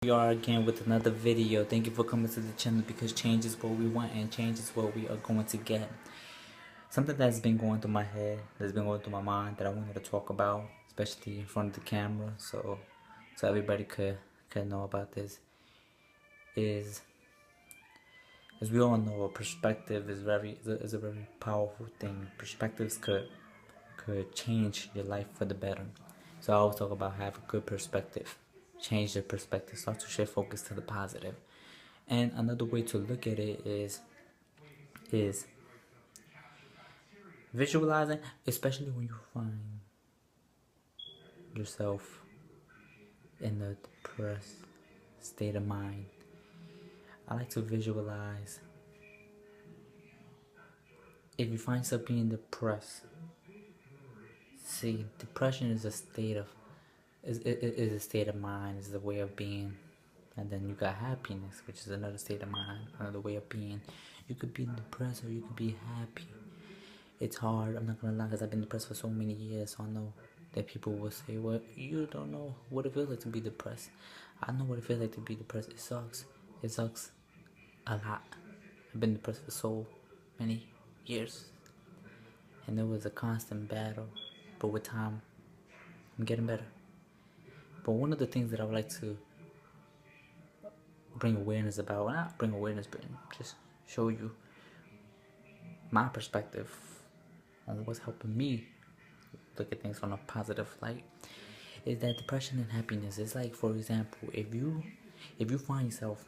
We are again with another video. Thank you for coming to the channel because change is what we want and change is what we are going to get. Something that's been going through my head, that's been going through my mind that I wanted to talk about, especially in front of the camera, so everybody could know about this, is as we all know, perspective is a very powerful thing. Perspectives could change your life for the better. So I always talk about have a good perspective. Change your perspective. Start to shift focus to the positive. And another way to look at it is visualizing, especially when you find yourself in a depressed state of mind. I like to visualize. If you find yourself being depressed, see, depression is a state of is a state of mind, is a way of being. And then you got happiness, which is another state of mind, another way of being. You could be depressed or you could be happy. It's hard, I'm not gonna lie, because I've been depressed for so many years. So I know that people will say, well, you don't know what it feels like to be depressed. I know what it feels like to be depressed. It sucks. It sucks a lot. I've been depressed for so many years. And it was a constant battle. But with time, I'm getting better. But one of the things that I would like to bring awareness about, well, not bring awareness, but just show you my perspective on what's helping me look at things from a positive light, is that depression and happiness is like, for example, if you find yourself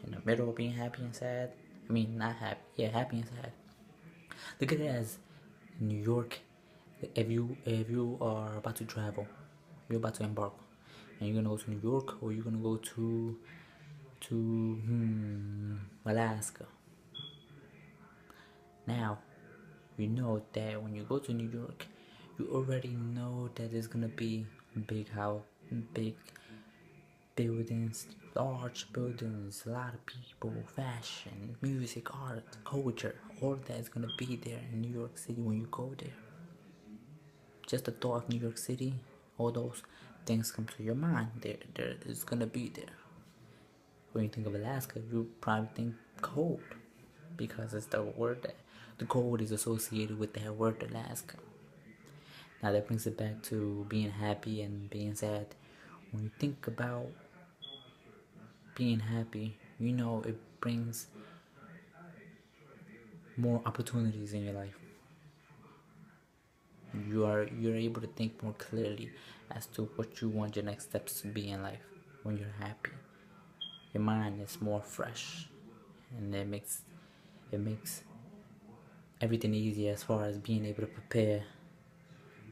in the middle of being happy and sad, I mean not happy, yeah, happy and sad, look at it as New York. If you are about to travel, you're about to embark, and you're gonna go to New York, or you're gonna go to Alaska. Now, you know that when you go to New York, you already know that there's gonna be big house, big buildings, large buildings, a lot of people, fashion, music, art, culture. All that is gonna be there in New York City when you go there. Just the thought of New York City, all those things come to your mind. There is gonna be there. When you think of Alaska, you probably think cold, because it's the word that the cold is associated with that word Alaska. Now that brings it back to being happy and being sad. When you think about being happy, you know it brings more opportunities in your life. You're able to think more clearly as to what you want your next steps to be in life. When you're happy, your mind is more fresh, and it makes everything easier as far as being able to prepare,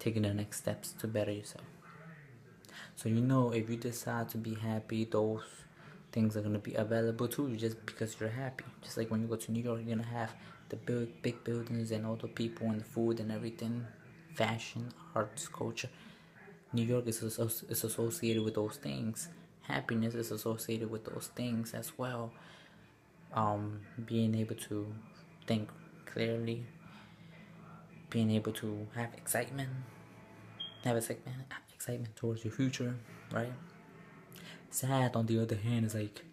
taking the next steps to better yourself. So you know, if you decide to be happy, those things are gonna be available to you just because you're happy. Just like when you go to New York, you're gonna have the big buildings and all the people and the food and everything, fashion, arts, culture. New York is associated with those things. Happiness is associated with those things as well. Being able to think clearly, being able to have excitement towards your future, right? Sad, on the other hand, is like,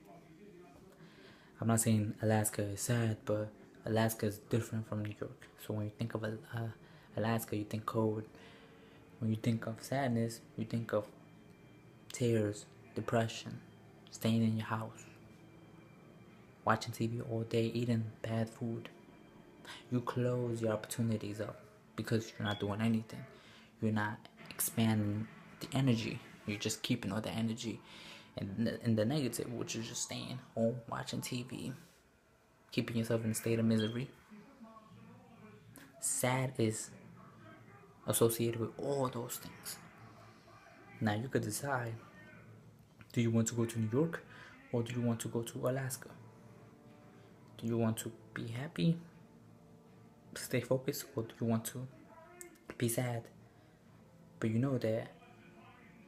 I'm not saying Alaska is sad, but Alaska is different from New York. So when you think of Alaska, you think cold. When you think of sadness, you think of tears, depression, staying in your house, watching TV all day, eating bad food. You close your opportunities up because you're not doing anything. You're not expanding the energy. You're just keeping all the energy in the negative, which is just staying home, watching TV, keeping yourself in a state of misery. Sad is associated with all those things. Now you could decide, do you want to go to New York or do you want to go to Alaska? Do you want to be happy, stay focused, or do you want to be sad? But you know that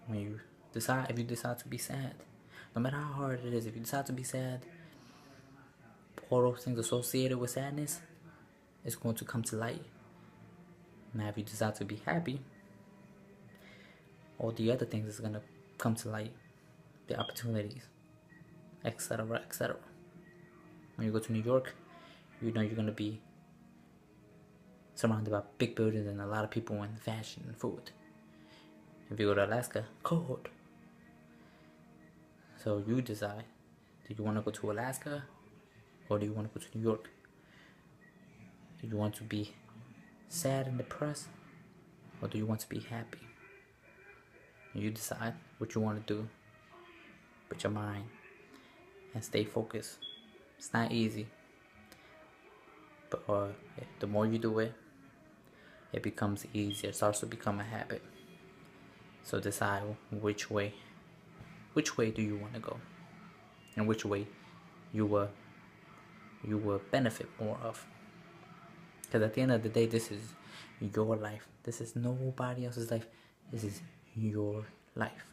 when you decide, if you decide to be sad, no matter how hard it is, if you decide to be sad, all those things associated with sadness is going to come to light. Now if you decide to be happy, all the other things is going to come to light, the opportunities, etc., etc. When you go to New York, you know you're gonna be surrounded by big buildings and a lot of people in fashion and food. If you go to Alaska, cold. So you decide, do you want to go to Alaska or do you want to go to New York? Do you want to be sad and depressed or do you want to be happy? You decide what you want to do with your mind and stay focused. It's not easy, but the more you do it, it becomes easier. It starts to become a habit. So decide which way do you want to go, and which way you will benefit more of. Because at the end of the day, this is your life. This is nobody else's life. This is your life.